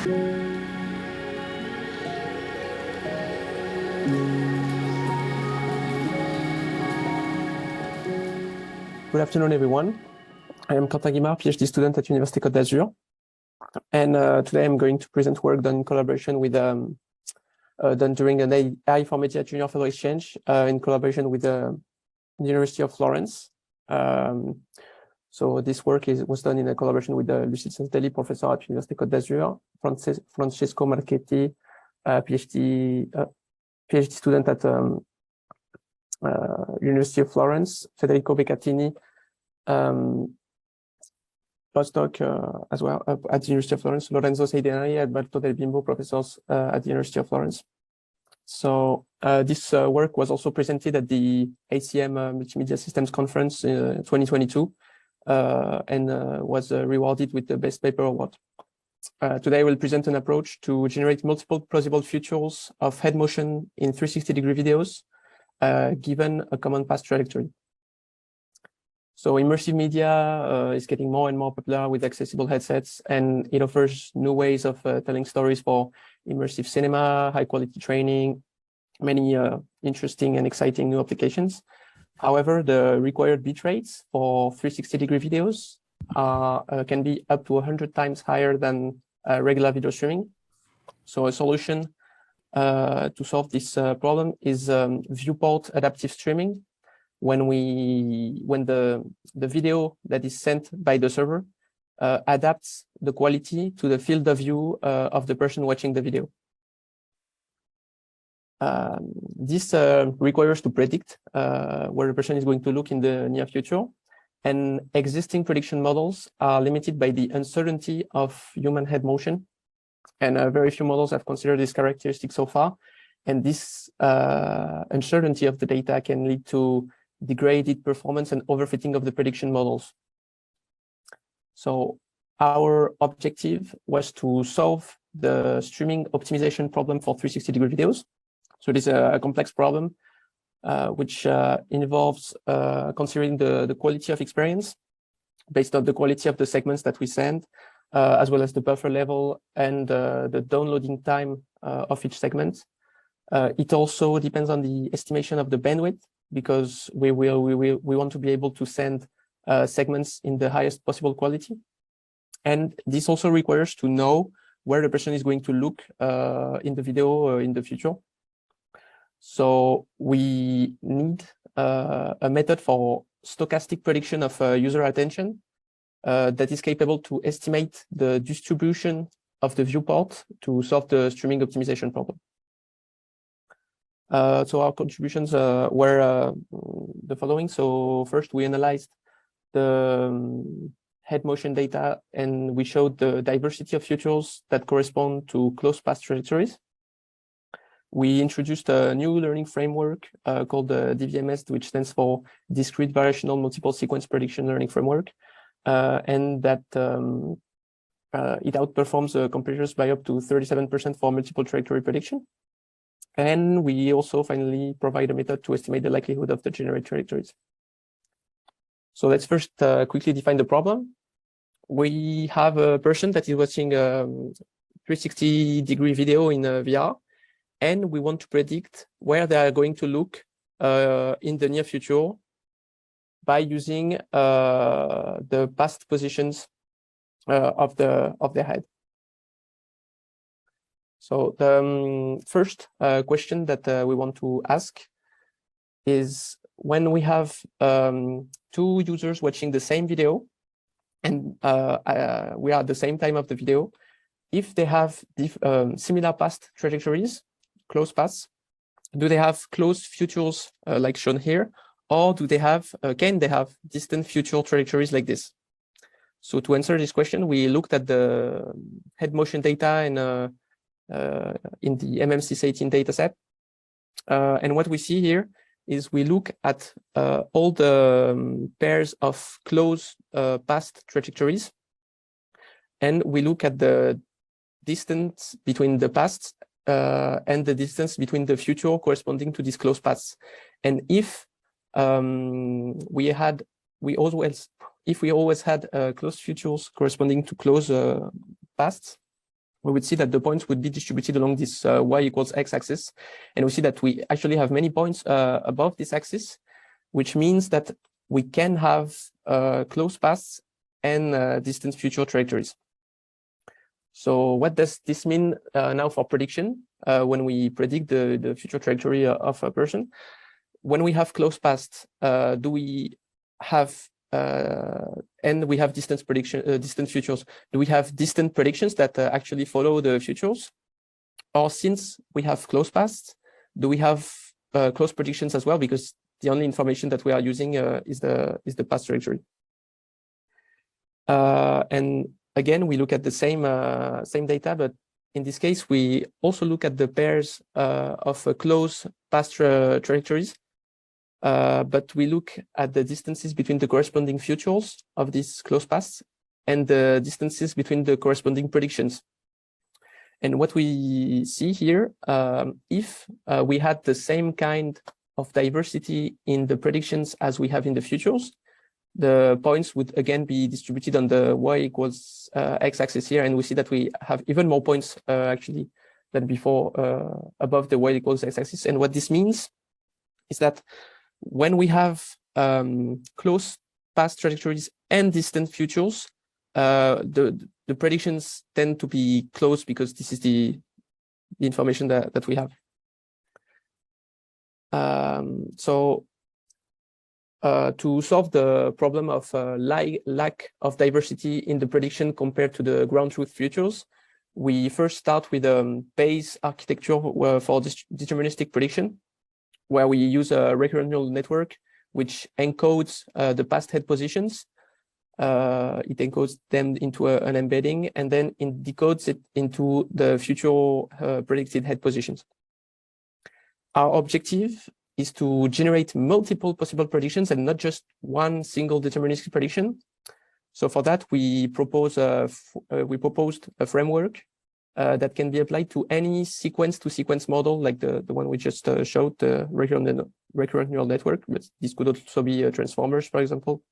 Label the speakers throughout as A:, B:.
A: Good afternoon, everyone. I am Quentin Guimard, PhD student at Université Côte d'Azur. And today I'm going to present work done in collaboration with, done during an AI for Media Junior Fellow Exchange in collaboration with the University of Florence. So this work was done in a collaboration with Lucille Santelli, professor at Université Côte d'Azur, Francesco Marchetti, PhD student at University of Florence, Federico Beccatini, postdoc as well at the University of Florence, Lorenzo Seidenari, Alberto Del Bimbo, professors at the University of Florence. So this work was also presented at the ACM Multimedia Systems Conference 2022 and was rewarded with the Best Paper Award. Today we'll present an approach to generate multiple plausible futures of head motion in 360-degree videos given a common path trajectory. So immersive media is getting more and more popular with accessible headsets, and it offers new ways of telling stories for immersive cinema, high quality training, many interesting and exciting new applications. However, the required bit rates for 360-degree videos can be up to 100 times higher than regular video streaming. So a solution to solve this problem is viewport adaptive streaming. When the video that is sent by the server adapts the quality to the field of view of the person watching the video. This requires to predict where the person is going to look in the near future, and existing prediction models are limited by the uncertainty of human head motion, and very few models have considered this characteristic so far, and this uncertainty of the data can lead to degraded performance and overfitting of the prediction models. So our objective was to solve the streaming optimization problem for 360-degree videos. So it is a complex problem which involves considering the quality of experience based on the quality of the segments that we send, as well as the buffer level and the downloading time of each segment. It also depends on the estimation of the bandwidth, because we want to be able to send segments in the highest possible quality. And this also requires to know where the person is going to look in the video in the future. So we need a method for stochastic prediction of user attention that is capable to estimate the distribution of the viewport to solve the streaming optimization problem. So our contributions were the following. So first, we analyzed the head motion data, and we showed the diversity of futures that correspond to closed path trajectories. We introduced a new learning framework called the DVMS, which stands for Discrete Variational Multiple Sequence Prediction Learning Framework, and that it outperforms competitors by up to 37% for multiple trajectory prediction. And we also finally provide a method to estimate the likelihood of the generated trajectories. So let's first quickly define the problem. We have a person that is watching a 360-degree video in VR, and we want to predict where they are going to look in the near future by using the past positions of their head. So the first question that we want to ask is, when we have two users watching the same video, and we are at the same time of the video, if they have similar past trajectories, closed paths, do they have closed futures like shown here, or do they have can they have distant future trajectories like this? So to answer this question, we looked at the head motion data in the MMC18 dataset, and what we see here is we look at all the pairs of closed past trajectories, and we look at the distance between the past and the distance between the future corresponding to these closed paths. And if we always had closed futures corresponding to closed pasts, we would see that the points would be distributed along this y equals x axis. And we see that we actually have many points above this axis, which means that we can have close paths and distant future trajectories. So what does this mean now for prediction when we predict the future trajectory of a person? When we have close paths, do we have and we have distant futures? Do we have distant predictions that actually follow the futures? Or since we have close paths, do we have close predictions as well? Because the only information that we are using is the path trajectory. And again, we look at the same data, but in this case, we also look at the pairs of close path trajectories. But we look at the distances between the corresponding futures of these close paths and the distances between the corresponding predictions. And what we see here, if we had the same kind of diversity in the predictions as we have in the futures, the points would again be distributed on the y equals x axis here. And we see that we have even more points actually than before above the y equals x axis. And what this means is that when we have close path trajectories and distant futures, the predictions tend to be close because this is the information that we have. So to solve the problem of lack of diversity in the prediction compared to the ground truth futures, we first start with a Bayes architecture for deterministic prediction, where we use a recurrent neural network which encodes the past head positions. It encodes them into an embedding, and then it decodes it into the future predicted head positions. Our objective is to generate multiple possible predictions and not just one single deterministic prediction. So for that, we proposed a framework that can be applied to any sequence-to-sequence model, like the one we just showed, the recurrent neural network. But this could also be transformers, for example.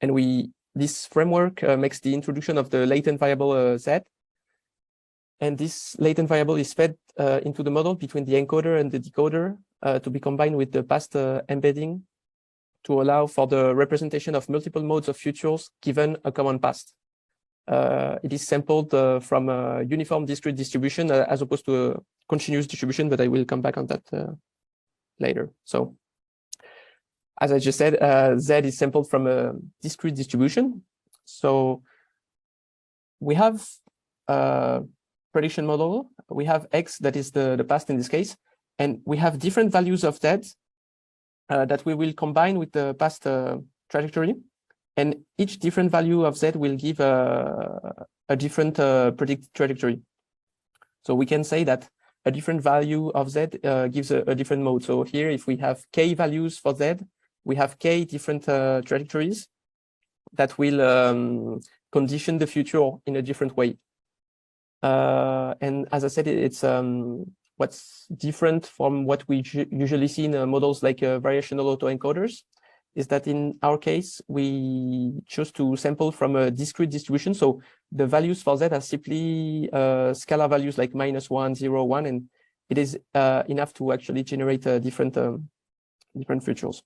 A: And this framework makes the introduction of the latent variable Z. And this latent variable is fed into the model between the encoder and the decoder to be combined with the past embedding to allow for the representation of multiple modes of futures given a common past. It is sampled from a uniform discrete distribution as opposed to a continuous distribution, but I will come back on that later. So as I just said, Z is sampled from a discrete distribution. So we have a prediction model. We have X, that is the past in this case, and we have different values of Z that we will combine with the past trajectory. And each different value of Z will give a different predicted trajectory. So we can say that a different value of Z gives a different mode. So here, if we have K values for Z, we have K different trajectories that will condition the future in a different way. And as I said, it's what's different from what we usually see in models like variational autoencoders is that in our case, we chose to sample from a discrete distribution. So the values for Z are simply scalar values like -1, 0, 1, and it is enough to actually generate different futures.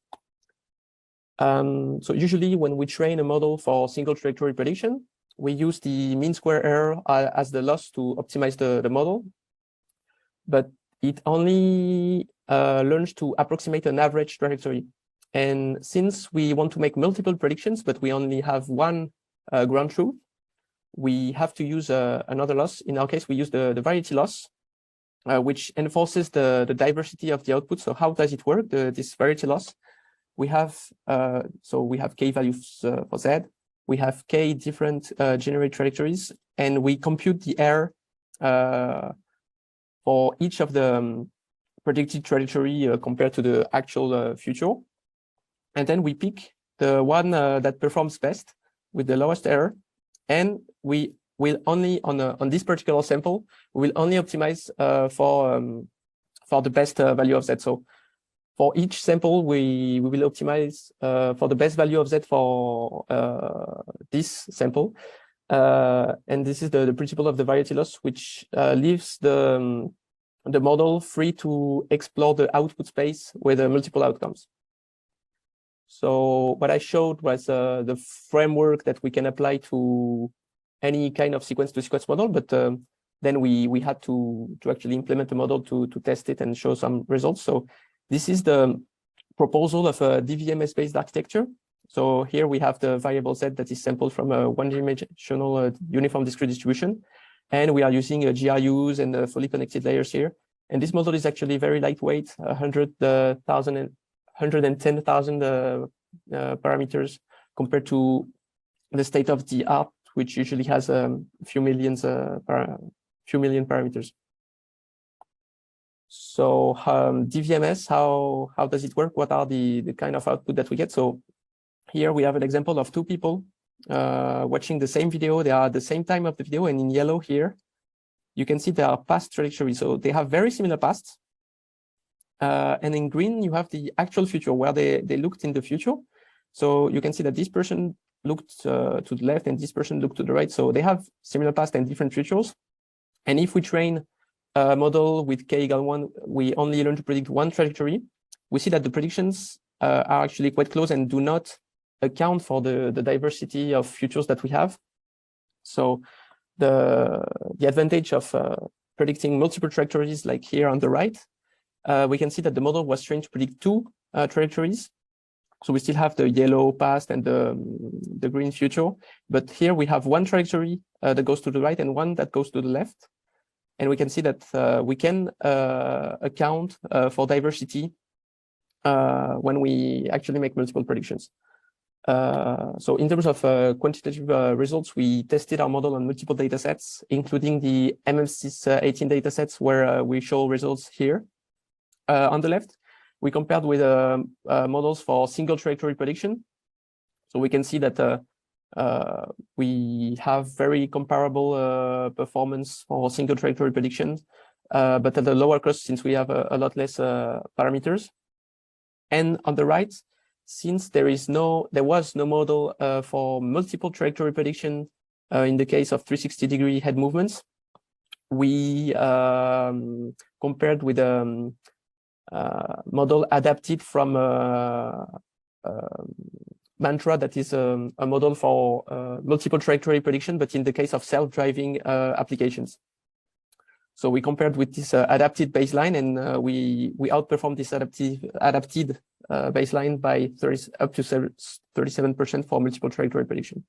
A: So usually when we train a model for single trajectory prediction, we use the mean square error as the loss to optimize the model, but it only learns to approximate an average trajectory. And since we want to make multiple predictions, but we only have one ground truth, we have to use another loss. In our case, we use the variety loss, which enforces the diversity of the output. So how does it work, this variety loss? We have we have K values for Z. We have K different generate trajectories, and we compute the error for each of the predicted trajectory compared to the actual future. And then we pick the one that performs best with the lowest error. And we will only, on this particular sample, we will only optimize for the best value of Z. So for each sample, we will optimize for the best value of Z for this sample. And this is the principle of the variety loss, which leaves the model free to explore the output space with multiple outcomes. So what I showed was the framework that we can apply to any kind of sequence-to-sequence model, but then we had to actually implement a model to test it and show some results. So this is the proposal of a DVMS-based architecture. So here we have the variable Z that is sampled from a one-dimensional uniform discrete distribution. And we are using GRUs and fully connected layers here. And this model is actually very lightweight, 110,000 parameters compared to the state of the art, which usually has a few million parameters. So DVMS, how does it work? What are the kind of output that we get? So here we have an example of two people watching the same video. They are at the same time of the video, and in yellow here, you can see their past trajectory. So they have very similar pasts. And in green, you have the actual future where they looked in the future. So you can see that this person looked to the left and this person looked to the right. So they have similar past and different futures. And if we train a model with k equal 1, we only learn to predict one trajectory. We see that the predictions are actually quite close and do not account for the diversity of futures that we have. So the advantage of predicting multiple trajectories, like here on the right, we can see that the model was trained to predict two trajectories. So we still have the yellow past and the green future, but here we have one trajectory that goes to the right and one that goes to the left. And we can see that we can account for diversity when we actually make multiple predictions. So in terms of quantitative results, we tested our model on multiple data sets, including the MMSys 18 data sets where we show results here. On the left, we compared with models for single trajectory prediction. So we can see that we have very comparable performance for single trajectory prediction, but at a lower cost since we have a lot less parameters. And on the right, since there was no model for multiple trajectory prediction in the case of 360-degree head movements, we compared with model adapted from Mantra, that is a model for multiple trajectory prediction, but in the case of self-driving applications. So we compared with this adapted baseline, and we outperformed this adapted baseline by up to 37% for multiple trajectory prediction.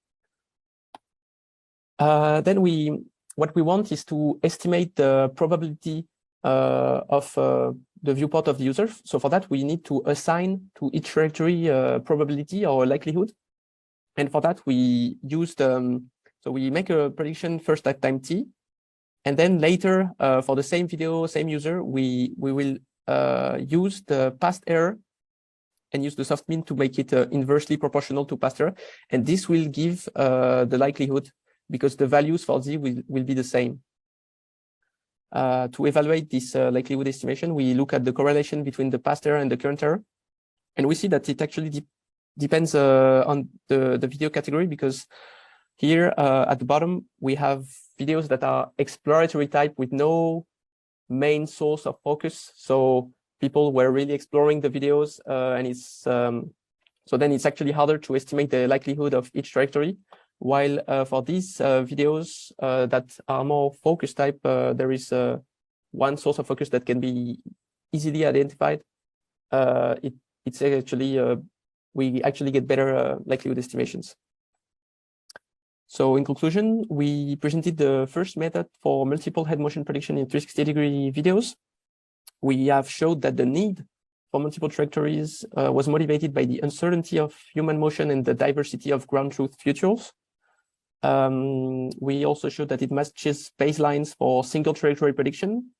A: Then what we want is to estimate the probability of the viewport of the user. So for that, we need to assign to each trajectory probability or likelihood. And for that, we use so we make a prediction first at time t, and then later for the same video, same user, we will use the past error and use the soft mean to make it inversely proportional to past error. And this will give the likelihood because the values for z will be the same. To evaluate this likelihood estimation, we look at the correlation between the past error and the current error. And we see that it actually depends on the video category, because here at the bottom, we have videos that are exploratory type with no main source of focus. So people were really exploring the videos, and it's so then it's actually harder to estimate the likelihood of each trajectory. While for these videos that are more focus type, there is one source of focus that can be easily identified. It's actually we actually get better likelihood estimations. So in conclusion, we presented the first method for multiple head motion prediction in 360-degree videos. We have showed that the need for multiple trajectories was motivated by the uncertainty of human motion and the diversity of ground truth futures. We also showed that it matches baselines for single trajectory prediction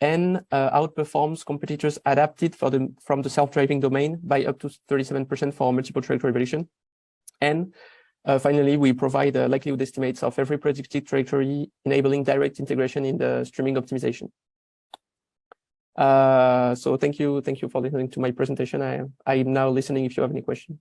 A: and outperforms competitors adapted from the self-driving domain by up to 37% for multiple trajectory prediction. And finally, we provide likelihood estimates of every predicted trajectory, enabling direct integration in the streaming optimization. So thank you for listening to my presentation. I'm now listening if you have any questions.